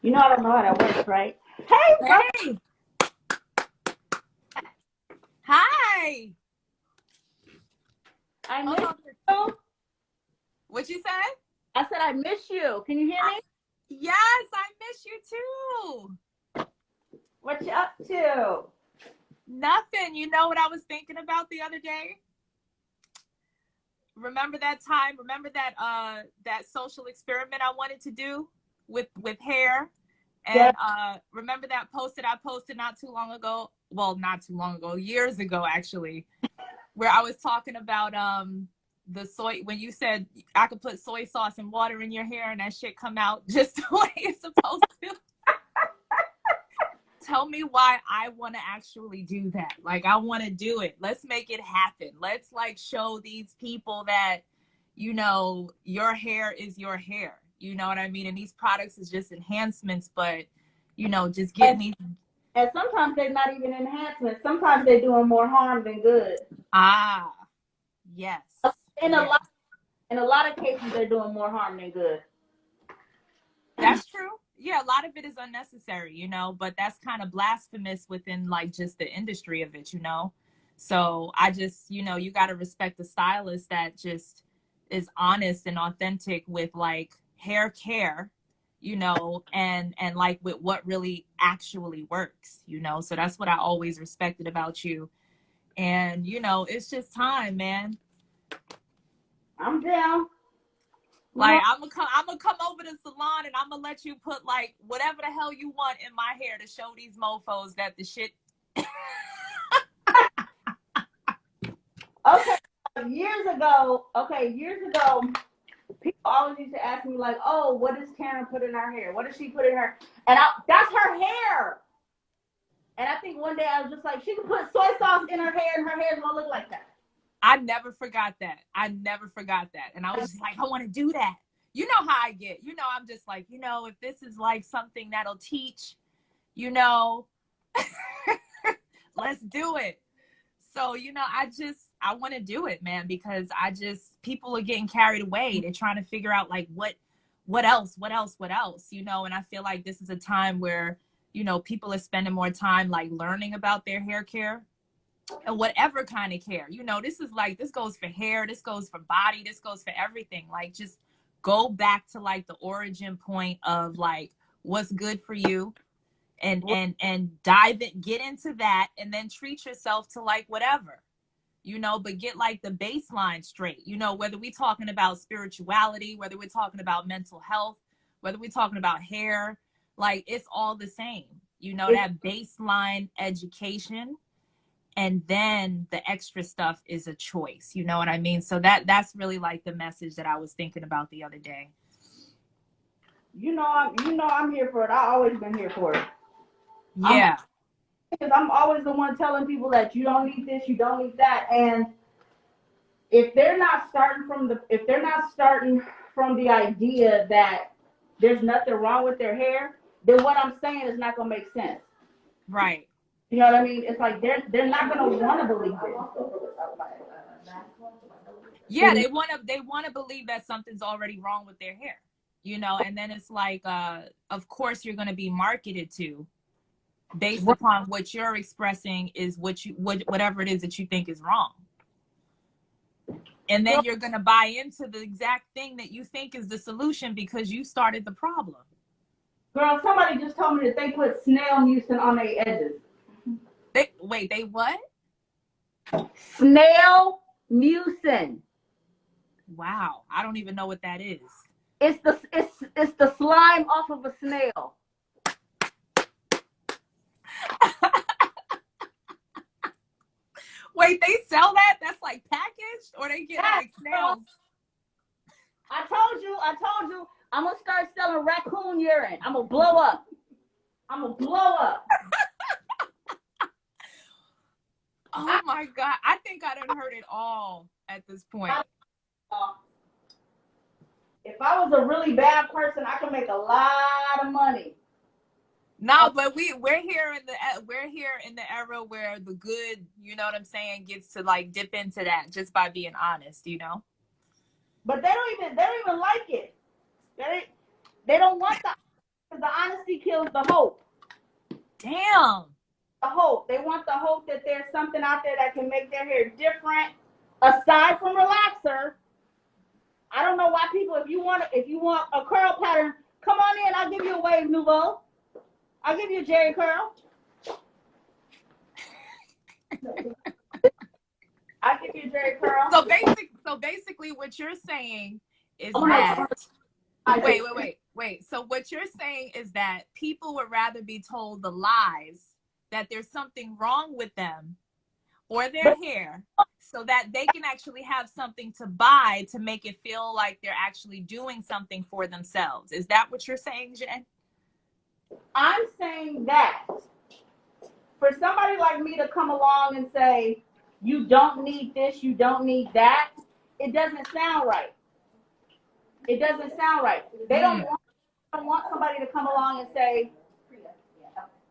You know I don't know how that works, right? Hey, bro. Hey, hi. I Hold miss on. you. What you say? I said I miss you. Can you hear me? Yes, I miss you too. What you up to? Nothing. You know what I was thinking about the other day? Remember that time? Remember that social experiment I wanted to do with hair? Yeah. And remember that post that I posted not too long ago? Well, not too long ago, years ago actually, where I was talking about the soy, when you said I could put soy sauce and water in your hair and that shit come out just the way it's supposed to. Tell me why I want to actually do that. Like, I want to do it. Let's make it happen. Let's like show these people that, your hair is your hair. You know what I mean? And these products is just enhancements, but just getting And, these. and sometimes they're not even enhancements. Sometimes they're doing more harm than good. Ah, yes. In a Yes. lot in a lot of cases they're doing more harm than good. That's true. Yeah, a lot of it is unnecessary, but that's kind of blasphemous within like just the industry of it. So I just, you got to respect the stylist that just is honest and authentic with like hair care, and like with what really actually works. So that's what I always respected about you. And, it's just time, man. I'm down. You Like know, I'm gonna come over to the salon and I'm gonna let you put like whatever the hell you want in my hair to show these mofos that the shit. okay, years ago, people always used to ask me like, "Oh, what does Karen put in her hair? What does she put in her?" And that's her hair. And I think one day I was just like, she could put soy sauce in her hair, and her hair's gonna look like that. I never forgot that. I never forgot that, and I was just like, I want to do that. You know how I get. I'm just like, if this is like something that'll teach, you know, let's do it. So, I want to do it, man, because people are getting carried away. They're trying to figure out like what else, and I feel like this is a time where, people are spending more time like learning about their hair care and whatever kind of care. This goes for hair, this goes for body, this goes for everything. Like, just go back to like the origin point of like what's good for you, and dive it, get into that, and then treat yourself to like whatever, but get like the baseline straight, whether we're talking about spirituality, whether we're talking about mental health, whether we're talking about hair, like it's all the same, that baseline education. And then the extra stuff is a choice. You know what I mean? So that's really like the message that I was thinking about the other day. I'm here for it. I always been here for it. I'm Yeah. because I'm always the one telling people that you don't need this, you don't need that, and if they're not starting from the idea that there's nothing wrong with their hair, then what I'm saying is not gonna make sense. Right. You know what I mean? It's like they're not gonna want to believe it. Yeah, they want to believe that something's already wrong with their hair. And then it's like of course you're going to be marketed to based upon what you're expressing is whatever it is that you think is wrong. And then you're going to buy into the exact thing that you think is the solution because you started the problem. Girl, somebody just told me that they put snail mucin on their edges. They what? Snail mucin. Wow, I don't even know what that is. It's the slime off of a snail. Wait, they sell that? That's like packaged, or they get like snails? I told you, I'm gonna start selling raccoon urine. I'm gonna blow up. Oh my God, I think I done heard it all at this point. If I was a really bad person, I could make a lot of money. No, but we're here in the era where the good, you know what I'm saying, gets to like dip into that just by being honest. But they don't even like it. They don't want that. The honesty kills the hope. Damn. The hope. They want the hope that there's something out there that can make their hair different, aside from relaxer. I don't know why people, if you want a curl pattern, come on in. I'll give you a wave nouveau. I'll give you a Jerry curl. I'll give you a Jerry curl. So basically what you're saying is that wait. So what you're saying is that people would rather be told the lies that there's something wrong with them or their hair so that they can actually have something to buy to make it feel like they're actually doing something for themselves. Is that what you're saying, Jen? I'm saying that for somebody like me to come along and say, you don't need this, you don't need that, it doesn't sound right. It doesn't sound right. They don't want somebody to come along and say,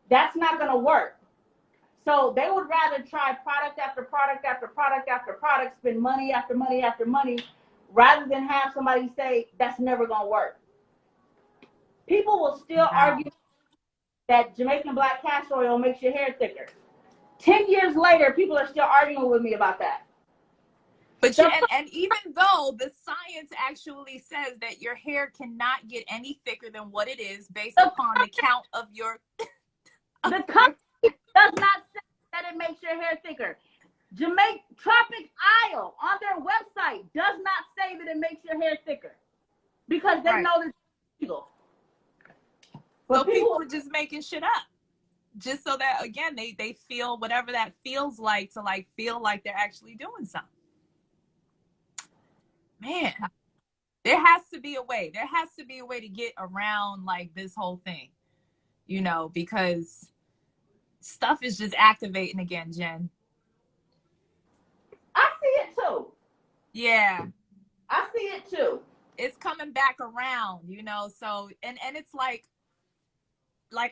that's not going to work. So they would rather try product after product after product after product, spend money after money after money, rather than have somebody say, that's never going to work. People will still argue that Jamaican black castor oil makes your hair thicker. 10 years later, people are still arguing with me about that. But and even though the science actually says that your hair cannot get any thicker than what it is based upon the count of your... The company does not say that it makes your hair thicker. Jamaica Tropic Isle on their website does not say that it makes your hair thicker because they know it's illegal. So people are just making shit up just so that, again, they feel whatever that feels like to like feel like they're actually doing something. Man, there has to be a way. There has to be a way to get around like this whole thing, you know, because stuff is just activating again, Jen. I see it too. Yeah. I see it too. It's coming back around, you know, so, and it's like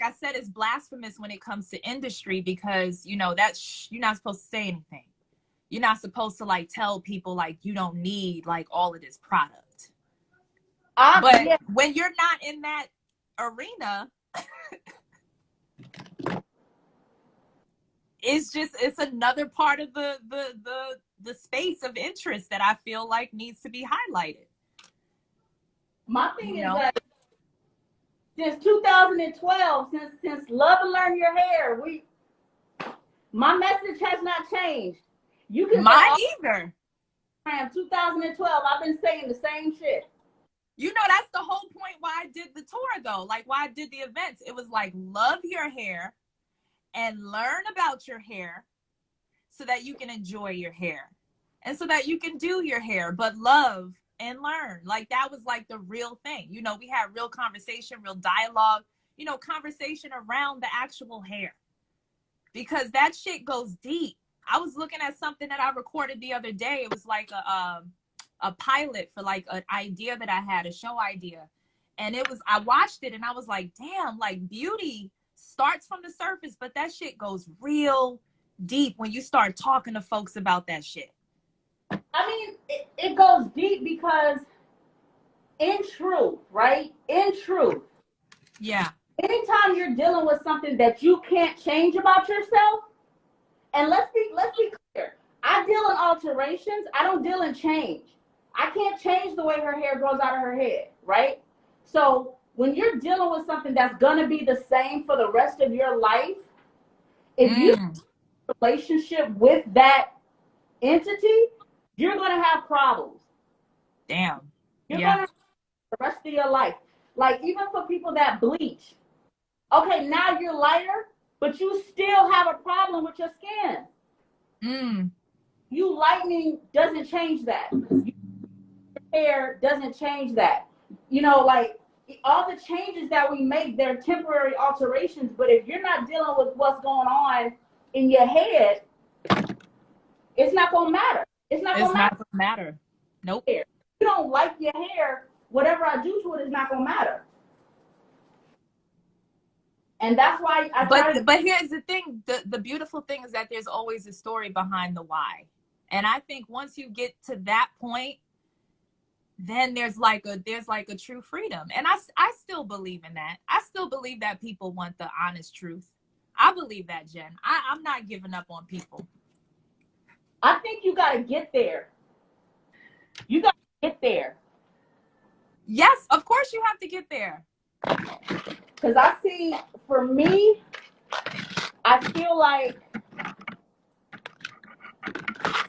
I said, it's blasphemous when it comes to industry because, you know, you're not supposed to say anything. You're not supposed to like tell people like you don't need like all of this product. But when you're not in that arena, it's another part of the space of interest that I feel like needs to be highlighted. My thing is that since 2012, since Love and Learn Your Hair, my message has not changed. You can mine either. 2012, I've been saying the same shit. You know, that's the whole point why I did the tour though. Like why I did the events. It was like love your hair and learn about your hair so that you can enjoy your hair and so that you can do your hair, but love and learn. Like that was like the real thing. You know, we had real conversation, real dialogue, you know, conversation around the actual hair because that shit goes deep. I was looking at something that I recorded the other day. It was like a pilot for like an idea that I had, a show idea. And I watched it and I was like, damn, like beauty starts from the surface, but that shit goes real deep when you start talking to folks about that shit. I mean, it goes deep because in truth, right? In truth. Yeah. Anytime you're dealing with something that you can't change about yourself, and let's be clear, I deal in alterations. I don't deal in change. I can't change the way her hair grows out of her head, right? So when you're dealing with something that's gonna be the same for the rest of your life, if you have a relationship with that entity, you're gonna have problems. Damn. You're gonna have the rest of your life. Like even for people that bleach, okay, now you're lighter, but you still have a problem with your skin. You lightening doesn't change that. Your hair doesn't change that. You know, like all the changes that we make, they're temporary alterations, but if you're not dealing with what's going on in your head, it's not gonna matter. It's not gonna matter. Nope. If you don't like your hair, whatever I do to it is not gonna matter. And that's why but here's the thing, the beautiful thing is that there's always a story behind the why. And I think once you get to that point, then there's like a true freedom. And I still believe in that. I still believe that people want the honest truth. I believe that, Jen. I'm not giving up on people. I think you got to get there. You got to get there. Yes, of course you have to get there. Because I see, for me, I feel like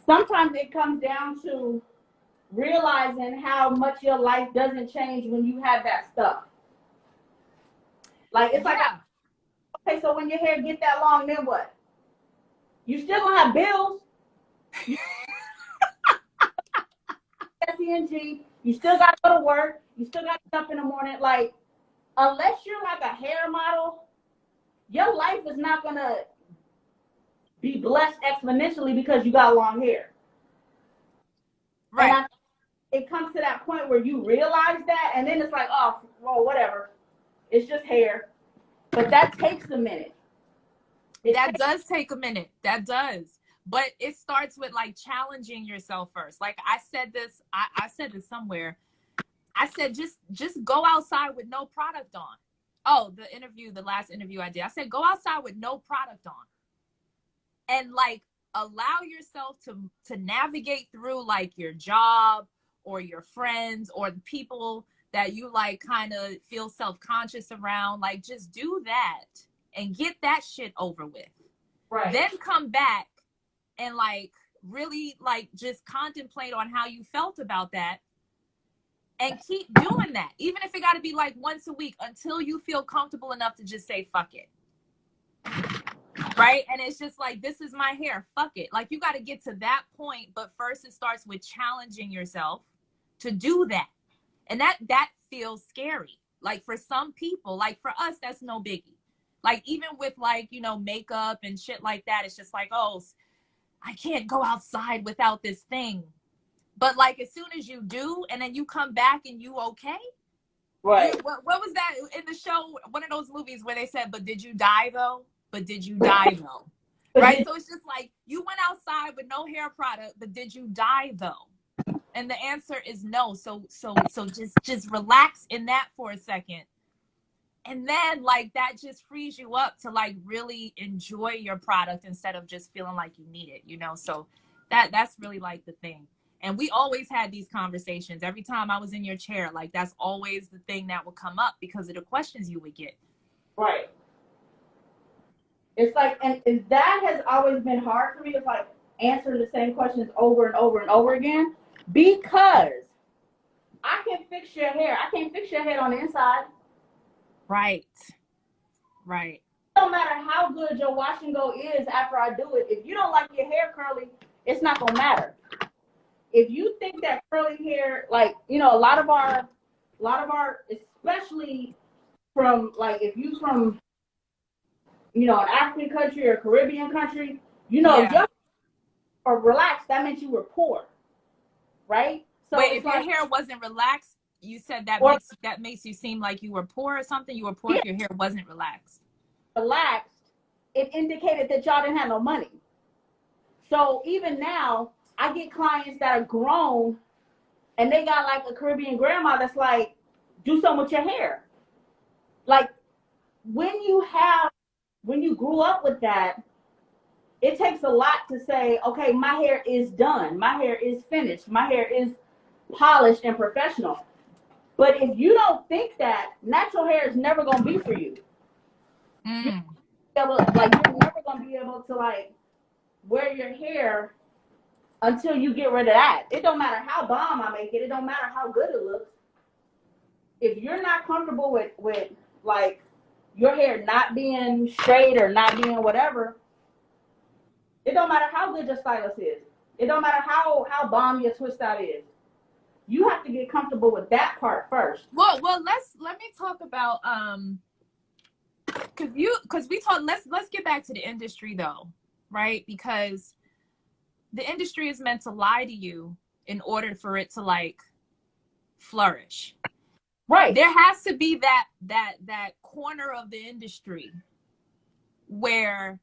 sometimes it comes down to realizing how much your life doesn't change when you have that stuff. Like, it's like, okay, so when your hair get that long, then what? You still gonna have bills. CNG, you still gotta go to work. You still gotta get up in the morning. Like, unless you're like a hair model, your life is not gonna be blessed exponentially because you got long hair. Right. And it comes to that point where you realize that, and then it's like, oh, well, whatever. It's just hair. But that takes a minute. That does take a minute. That does. But it starts with like challenging yourself first. Like I said this, I said this somewhere. I said just go outside with no product on. Oh, the last interview I did. I said go outside with no product on. And like allow yourself to navigate through like your job or your friends or the people that you like kind of feel self-conscious around. Like just do that and get that shit over with. Right. Then come back and like really like just contemplate on how you felt about that and keep doing that. Even if it got to be like once a week until you feel comfortable enough to just say, fuck it. Right. And it's just like, this is my hair. Fuck it. Like you got to get to that point. But first it starts with challenging yourself to do that. And that feels scary. Like for some people, like for us, that's no biggie. Like even with like, you know, makeup and shit like that, it's just like, oh, I can't go outside without this thing. But like as soon as you do, and then you come back and you okay. Right. What was that in the show? One of those movies where they said, "But did you die though? But did you die though?" Right. So it's just like you went outside with no hair product, but did you die though? And the answer is no. So just relax in that for a second. And then like that just frees you up to like really enjoy your product instead of just feeling like you need it, you know? So that's really like the thing. And we always had these conversations every time I was in your chair. Like that's always the thing that would come up because of the questions you would get. Right. It's like, and that has always been hard for me. It's like answering the same questions over and over and over again because I can fix your hair. I can't fix your head on the inside. Right. Right. No matter how good your wash and go is after I do it, if you don't like your hair curly, it's not gonna matter. If you think that curly hair, like, you know, a lot of our, especially from like if you from, you know, an African country or Caribbean country, you know, yeah. or relaxed, that meant you were poor, right? So wait, if like, your hair wasn't relaxed, you said that makes you seem like you were poor or something. You were poor if your hair wasn't relaxed. Relaxed, it indicated that y'all didn't have no money. So even now, I get clients that are grown, and they got like a Caribbean grandma that's like, do something with your hair. Like when you grew up with that, it takes a lot to say, okay, my hair is done, my hair is finished, my hair is polished and professional. But if you don't think that, natural hair is never gonna be for you. You're never gonna be able to like wear your hair until you get rid of that. It don't matter how bomb I make it. It don't matter how good it looks. If you're not comfortable with like your hair not being straight or not being whatever, it don't matter how good your stylist is. It don't matter how bomb your twist out is. You have to get comfortable with that part first. Well, let me talk about let's get back to the industry though, right? Because the industry is meant to lie to you in order for it to like flourish. Right. There has to be that corner of the industry where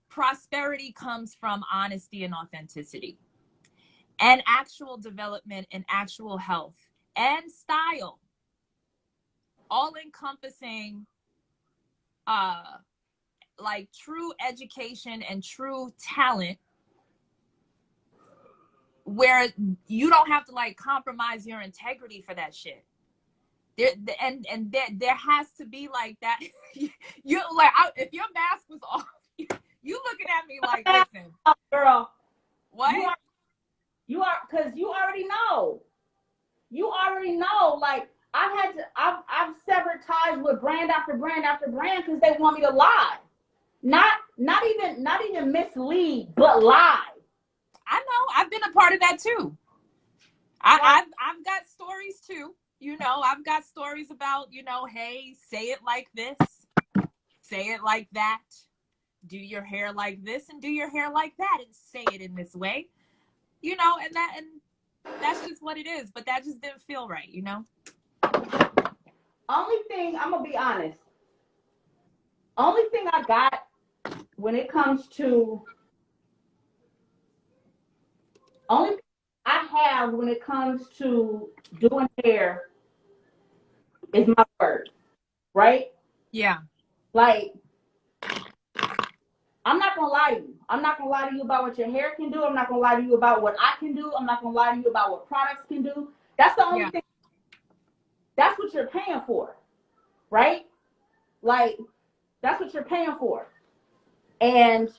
prosperity comes from honesty and authenticity. and actual development and actual health and style, all encompassing like true education and true talent, where you don't have to like compromise your integrity for that shit. There has to be like that. You like, if your mask was off, you looking at me like, listen, girl, what? You are, because you already know. You already know. Like, I've severed ties with brand after brand after brand because they want me to lie. Not even mislead, but lie. I know. I've been a part of that too. I've got stories too. You know, I've got stories about, you know, hey, say it like this, say it like that, do your hair like this and do your hair like that and say it in this way. You know, and that's just what it is. But that just didn't feel right, you know? Only thing, I'm going to be honest. Only thing I got when it comes to, only thing I have when it comes to doing hair is my word, right? Yeah. Like, I'm not going to lie to you. I'm not going to lie to you about what your hair can do. I'm not going to lie to you about what I can do. I'm not going to lie to you about what products can do. That's the only thing. That's what you're paying for, right? Like, that's what you're paying for. And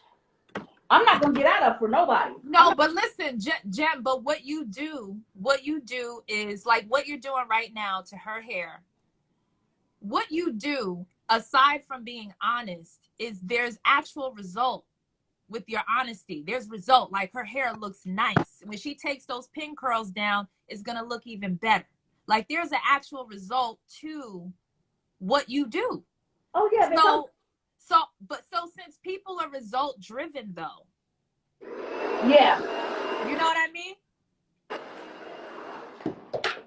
I'm not going to get out of for nobody. No, but listen, Jem, but what you do is like what you're doing right now to her hair. What you do, aside from being honest, is there's actual result with your honesty. There's result. Like, her hair looks nice. When she takes those pin curls down, it's going to look even better. Like, there's an actual result to what you do. Oh, yeah. So since people are result driven though. Yeah. You know what I mean?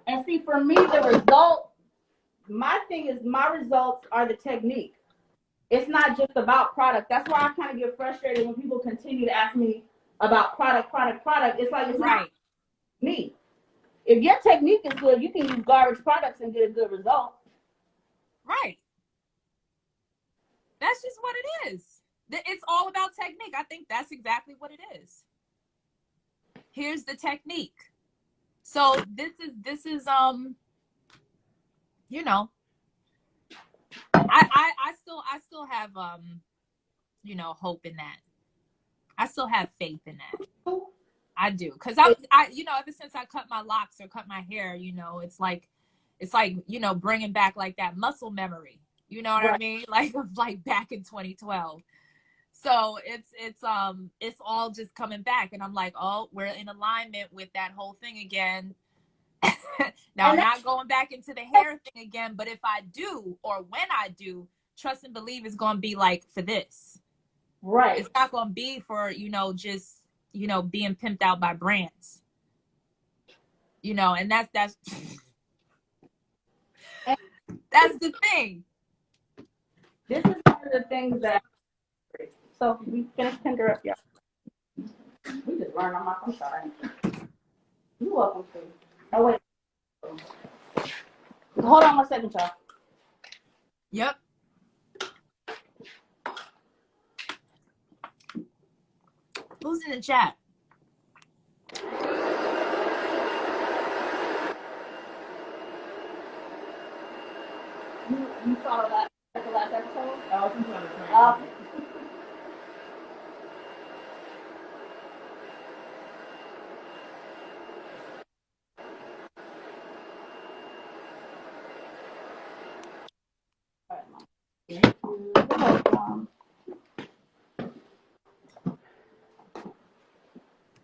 And see, for me, the result, my thing is my results are the technique. It's not just about product. That's why I kind of get frustrated when people continue to ask me about product. It's like, it's right. not me. If your technique is good, you can use garbage products and get a good result. Right. That's just what it is. It's all about technique. I think that's exactly what it is. Here's the technique. So this is you know, I still have you know, hope in that. I still have faith in that. I do, because I you know, ever since I cut my locks or cut my hair, you know, it's like you know, bringing back like that muscle memory. You know what I mean? Like back in 2012. So it's all just coming back, and I'm like, oh, we're in alignment with that whole thing again. Now, I'm not going back into the hair thing again, but if I do, or when I do, trust and believe it's going to be like for this. Right. It's not going to be for, you know, just, you know, being pimped out by brands. You know, and that's the thing. This is one of the things that, so we finished Tinder up, y'all. We just learned on my, I'm sorry. You're welcome to. Oh, wait. Hold on 1 second, y'all. Yep. Who's in the chat? You saw that the last episode? Oh, she's on the train.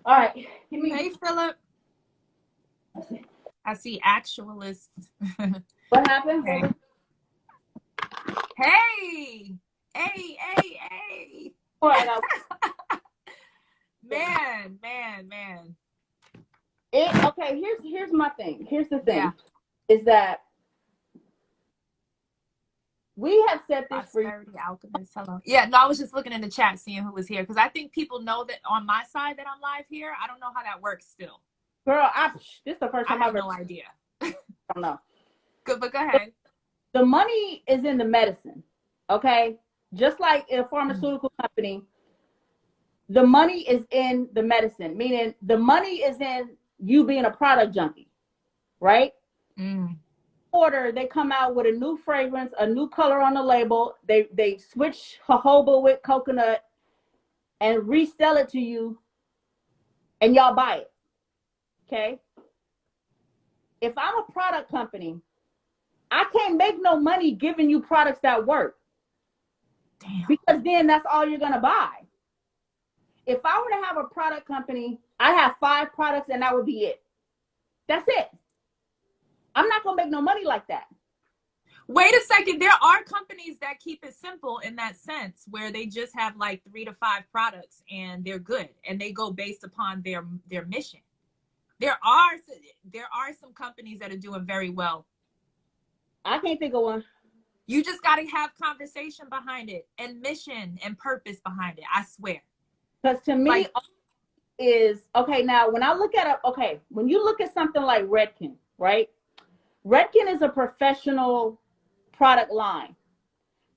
All right. Give me. Hey, Philip. I see actualists. What happened? Okay. Hey. Man. Okay, here's my thing. Here's the thing. Is that we have said this Prosperity Alchemist. Hello. Yeah, no, I was just looking in the chat, seeing who was here, because I think people know that on my side that I'm live here. I don't know how that works still. Girl, this is the first I time I've have ever. no idea. I don't know. Good, but go ahead. The money is in the medicine, okay? Just like a pharmaceutical company, the money is in the medicine, meaning the money is in you being a product junkie, right? Mm. Order, they come out with a new fragrance, a new color on the label. They switch jojoba with coconut and resell it to you, and y'all buy it, okay? If I'm a product company, I can't make no money giving you products that work. Damn. Because then that's all you're going to buy. If I were to have a product company, I have 5 products and that would be it. That's it. I'm not going to make no money like that. Wait a second. There are companies that keep it simple in that sense, where they just have like 3 to 5 products and they're good, and they go based upon their mission. There are some companies that are doing very well. I can't think of one. You just got to have conversation behind it and mission and purpose behind it. I swear. Because to me, like, is okay. Now, when I look at when you look at something like Redken, right? Redken is a professional product line.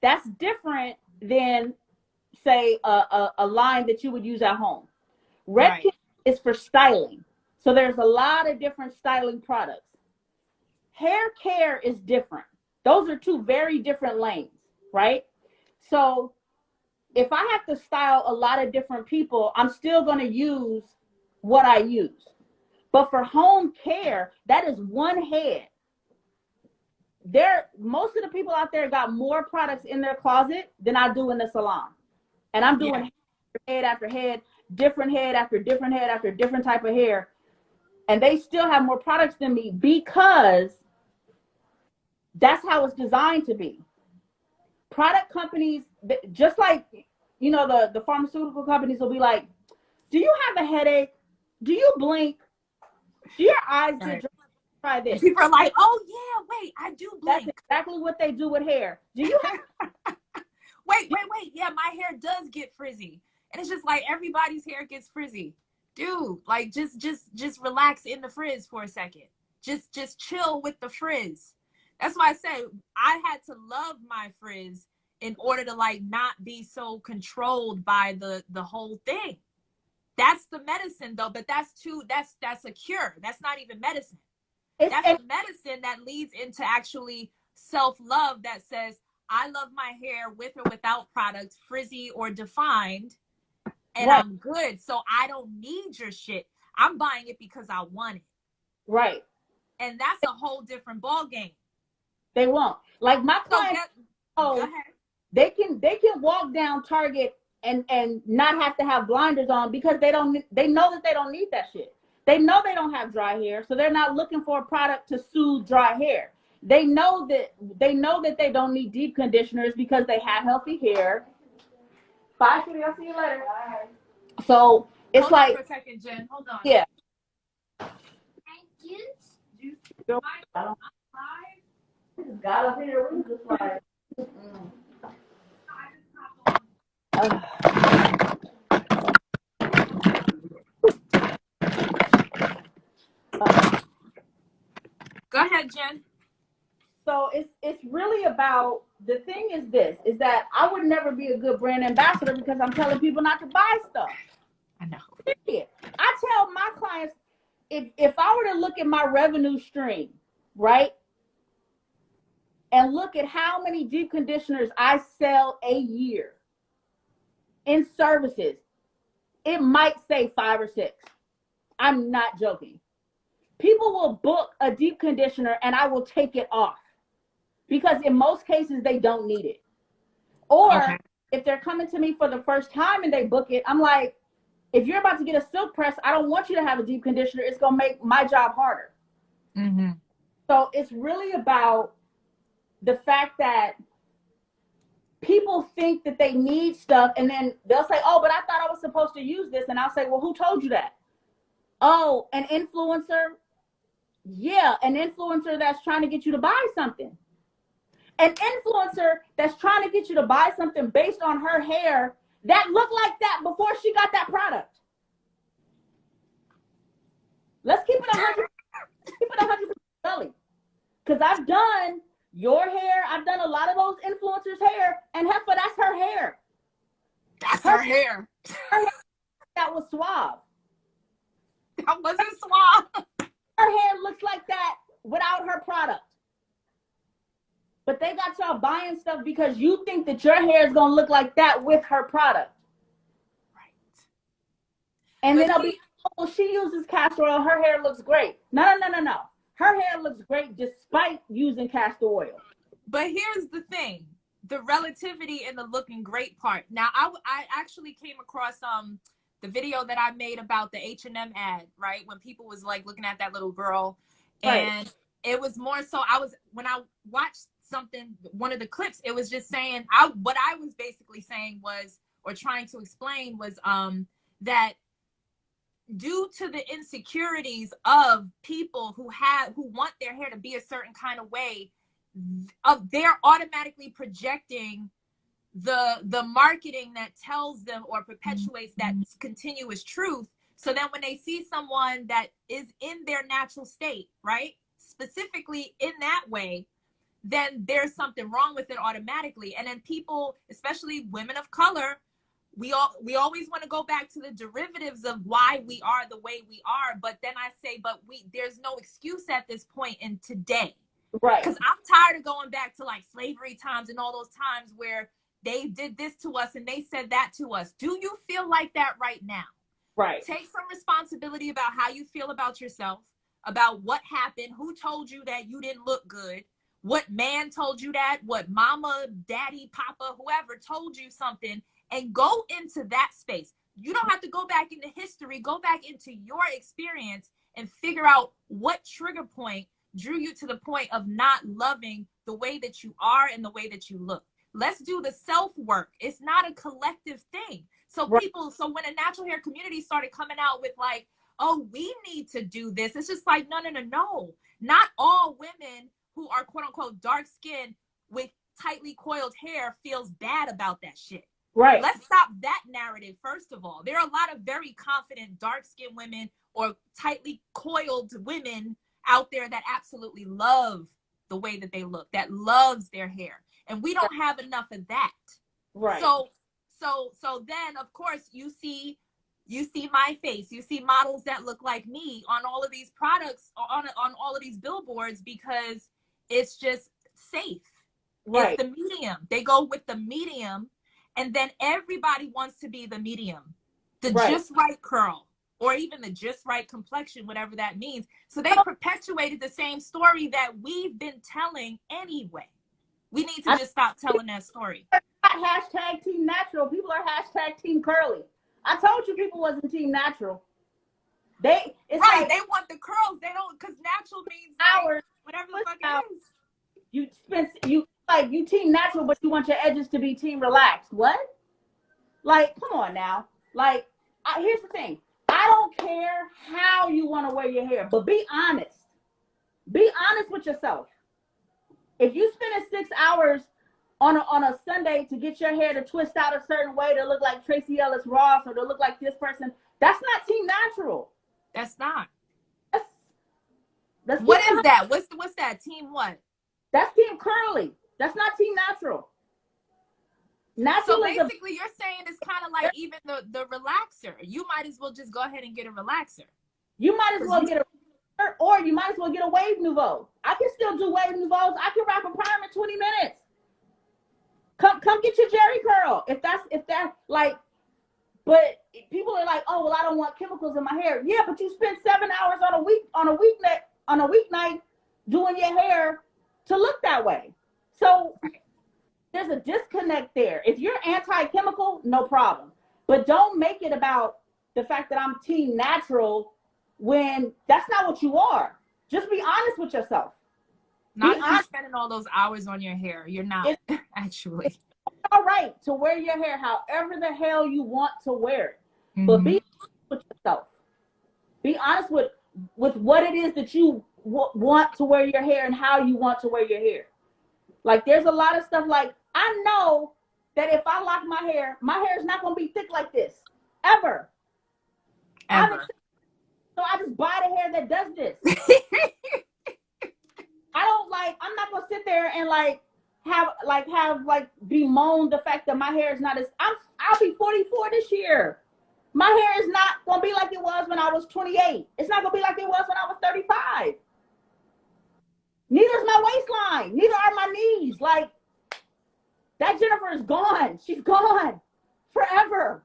That's different than, say, a line that you would use at home. Redken is for styling. So there's a lot of different styling products. Hair care is different. Those are 2 very different lanes, right? So if I have to style a lot of different people, I'm still going to use what I use. But for home care, that is one head. Most of the people out there got more products in their closet than I do in the salon. And I'm doing head after head, different head after different head after different type of hair. And they still have more products than me because that's how it's designed to be. Product companies, just like, you know, the pharmaceutical companies will be like, do you have a headache? Do you blink? Do your eyes get dry? Try this. People are like, oh yeah, wait, I do blink. That's exactly what they do with hair. Do you have wait. Yeah, my hair does get frizzy. And it's just like everybody's hair gets frizzy. Dude, like just relax in the frizz for a second. Just chill with the frizz. That's why I say I had to love my frizz in order to like not be so controlled by the whole thing. That's the medicine though, but that's a cure. That's not even medicine. That's the medicine that leads into actually self-love that says, I love my hair with or without products, frizzy or defined, and I'm good. So I don't need your shit. I'm buying it because I want it. Right. And that's a whole different ball game. They won't. Like my clients, go ahead. They can walk down Target and not have to have blinders on because they know that they don't need that shit. They know they don't have dry hair, so they're not looking for a product to soothe dry hair. They know that they don't need deep conditioners because they have healthy hair. Bye, sweetie. I'll see you later. Bye. So it's Hold on for a second, Jen. Hold on. Yeah. Juice? I just got up here. We just like. Go ahead, Jen. So it's really about, the thing is this, is that I would never be a good brand ambassador because I'm telling people not to buy stuff. I know. I tell my clients, if I were to look at my revenue stream, right, and look at how many deep conditioners I sell a year in services, it might say 5 or 6. I'm not joking. People will book a deep conditioner and I will take it off because in most cases they don't need it. Or if they're coming to me for the first time and they book it, I'm like, if you're about to get a silk press, I don't want you to have a deep conditioner. It's going to make my job harder. Mm-hmm. So it's really about the fact that people think that they need stuff and then they'll say, oh, but I thought I was supposed to use this. And I'll say, well, who told you that? Oh, an influencer? Yeah, an influencer that's trying to get you to buy something. An influencer that's trying to get you to buy something based on her hair that looked like that before she got that product. Let's keep keep it 100% gully. Because I've done your hair, I've done a lot of those influencers' hair, and heifer, that's her hair. That's her hair. Her hair that was suave. That wasn't suave. Her hair looks like that without her product. But they got y'all buying stuff because you think that your hair is going to look like that with her product. Right. And then they'll be, oh, she uses castor oil. Her hair looks great. No. Her hair looks great despite using castor oil. But here's the thing. The relativity and the looking great part. Now, I actually came across the video that I made about the H&M ad, right? When people was like looking at that little girl. And it was more so, when I watched something, one of the clips, it was just saying, what I was basically saying was, or trying to explain was that due to the insecurities of people who want their hair to be a certain kind of way, they're automatically projecting the marketing that tells them or perpetuates that continuous truth. So then when they see someone that is in their natural state, right, specifically in that way, then there's something wrong with it automatically. And then people, especially women of color, we always want to go back to the derivatives of why we are the way we are. But then I say, there's no excuse at this point in today. Right. Because I'm tired of going back to like slavery times and all those times where they did this to us and they said that to us. Do you feel like that right now? Right. Take some responsibility about how you feel about yourself, about what happened, who told you that you didn't look good, what man told you that, what mama, daddy, papa, whoever told you something, and go into that space. You don't have to go back into history. Go back into your experience and figure out what trigger point drew you to the point of not loving the way that you are and the way that you look. Let's do the self-work. It's not a collective thing. So so when a natural hair community started coming out with like, oh, we need to do this, it's just like, no. Not all women who are quote unquote dark skinned with tightly coiled hair feels bad about that shit. Right. Let's stop that narrative, first of all. There are a lot of very confident dark skinned women or tightly coiled women out there that absolutely love the way that they look, that loves their hair. And we don't have enough of that. Right. So then of course you see my face, you see models that look like me on all of these products, on all of these billboards, because it's just safe. Right. It's the medium. They go with the medium, and then everybody wants to be the medium, the just right curl, or even the just right complexion, whatever that means. So they perpetuated the same story that we've been telling anyway. We need to just stop telling that story. Hashtag team natural. People are hashtag team curly. I told you people wasn't team natural. It's right. They want the curls. They don't, because natural means hours, whatever the fuck it is. You team natural, but you want your edges to be team relaxed. What? Like, come on now. Like, here's the thing. I don't care how you want to wear your hair, but be honest. Be honest with yourself. If you spend 6 hours on a Sunday to get your hair to twist out a certain way to look like Tracy Ellis Ross or to look like this person, that's not team natural. That's not. What is that? What's that? Team what? That's team curly. That's not team natural. Natural. So basically, you're saying it's kind of like even the relaxer. You might as well just go ahead and get a relaxer. You might as well get a, or you might as well get a wave nouveau. I can still do wave nouveaus. I can wrap a perm in 20 minutes. Come get your Jerry curl if that's like. But people are like, oh well, I don't want chemicals in my hair. Yeah, but you spend 7 hours on a weeknight doing your hair to look that way. So there's a disconnect there. If you're anti-chemical, no problem. But don't make it about the fact that I'm team natural when that's not what you are. Just be honest with yourself. Not if you're spending all those hours on your hair. You're not, actually. It's all right to wear your hair however the hell you want to wear it. Mm-hmm. But be honest with yourself. Be honest with what it is that you want to wear your hair and how you want to wear your hair. Like, there's a lot of stuff like, I know that if I lock my hair is not going to be thick like this. Ever. So I just buy the hair that does this. I'm not gonna sit there and bemoan the fact that my hair is not as I'll be 44 this year. My hair is not gonna be like it was when I was 28. It's not gonna be like it was when I was 35. Neither is my waistline. Neither are my knees. Like, that Jennifer is gone. She's gone forever.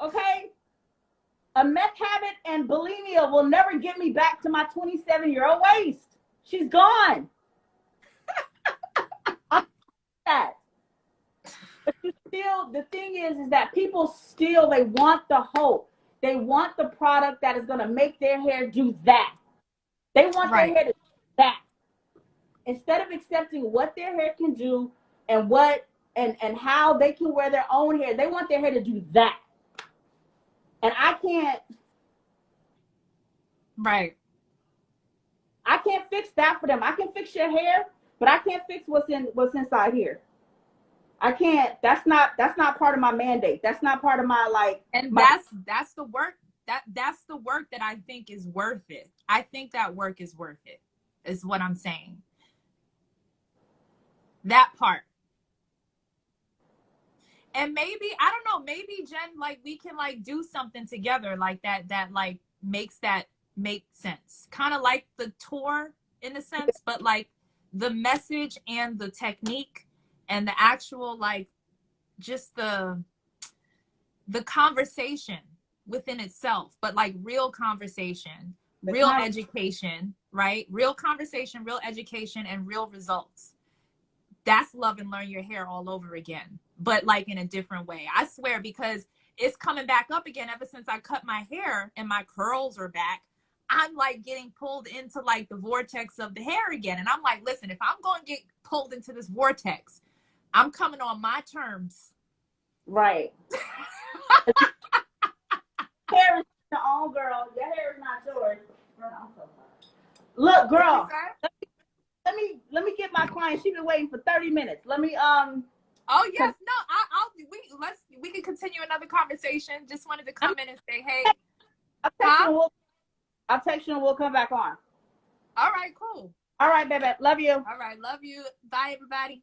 Okay? A meth habit and bulimia will never get me back to my 27-year-old waist. She's gone. I'm that. But the thing is that people still, they want the hope. They want the product that is going to make their hair do that. They want their hair to do that. Instead of accepting what their hair can do and and how they can wear their own hair, they want their hair to do that. And I can't. Right. I can't fix that for them. I can fix your hair, but I can't fix what's inside here. I can't. That's not part of my mandate. That's not part of my that's the work that's the work that I think is worth it. I think that work is worth it, is what I'm saying. That part. And maybe, I don't know, maybe Jen, like, we can like do something together like that like makes that make sense. Kind of like the tour in a sense, but like the message and the technique and the actual, like, just the conversation within itself, but like real conversation, real education, right? Real conversation, real education, and real results. That's Love and Learn Your Hair all over again, but like in a different way. I swear, because it's coming back up again ever since I cut my hair and my curls are back. I'm like getting pulled into like the vortex of the hair again. And I'm like, listen, if I'm going to get pulled into this vortex, I'm coming on my terms. Right. Hair is your own, girl. Your hair is not yours. Look, girl. Let me get my client. She's been waiting for 30 minutes. Let me Oh yes, no, we can continue another conversation. Just wanted to come in and say, hey. I'll text you and we'll come back on. All right, cool. All right, baby. Love you. All right, love you. Bye, everybody.